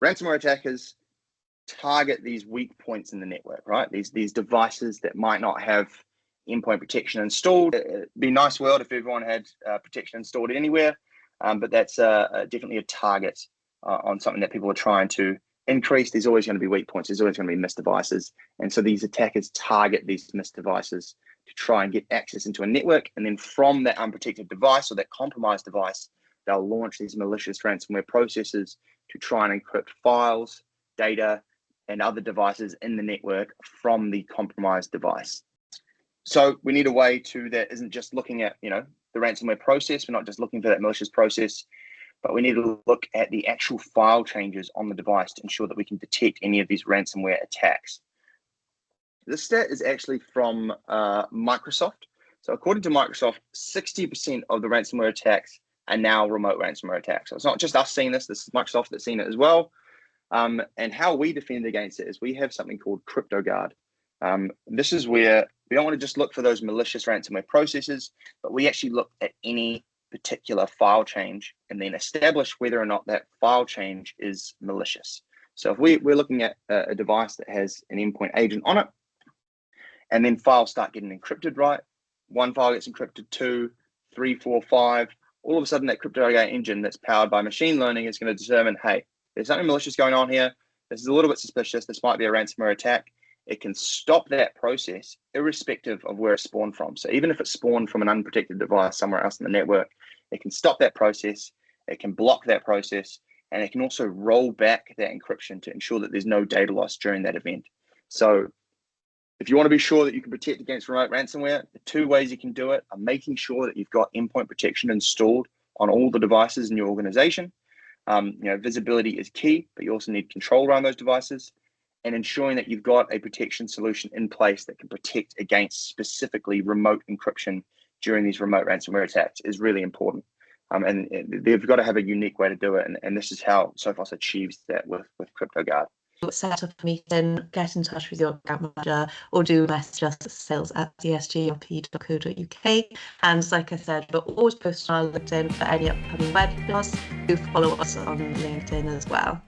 ransomware attackers target these weak points in the network, right? These devices that might not have endpoint protection installed. It'd be a nice world if everyone had protection installed anywhere, but that's definitely a target on something that people are trying to increase. There's always going to be weak points. There's always going to be missed devices. And so these attackers target these missed devices to try and get access into a network. And then from that unprotected device or that compromised device, they'll launch these malicious ransomware processes to try and encrypt files, data, and other devices in the network from the compromised device. So we need a way that isn't just looking at, the ransomware process. We're not just looking for that malicious process, but we need to look at the actual file changes on the device to ensure that we can detect any of these ransomware attacks. This stat is actually from Microsoft. So according to Microsoft, 60% of the ransomware attacks are now remote ransomware attacks. So it's not just us seeing this is Microsoft that's seen it as well. And how we defend against it is we have something called CryptoGuard. This is where we don't want to just look for those malicious ransomware processes, but we actually look at any particular file change and then establish whether or not that file change is malicious. So if we're looking at a device that has an endpoint agent on it, and then files start getting encrypted, right? One file gets encrypted, 2, 3, 4, 5. All of a sudden, that CryptoGuard engine that's powered by machine learning is going to determine, hey, there's something malicious going on here. This is a little bit suspicious. This might be a ransomware attack. It can stop that process irrespective of where it spawned from. So even if it spawned from an unprotected device somewhere else in the network, it can stop that process. It can block that process. And it can also roll back that encryption to ensure that there's no data loss during that event. So if you want to be sure that you can protect against remote ransomware, the 2 ways you can do it are making sure that you've got endpoint protection installed on all the devices in your organization. Visibility is key, but you also need control around those devices, and ensuring that you've got a protection solution in place that can protect against specifically remote encryption during these remote ransomware attacks is really important. And they've got to have a unique way to do it, and this is how Sophos achieves that with CryptoGuard. Set up a meeting, get in touch with your account manager, or do message us at sales@csg.co.uk. And like I said, we're always posting on our LinkedIn for any upcoming webinars. Do follow us on LinkedIn as well.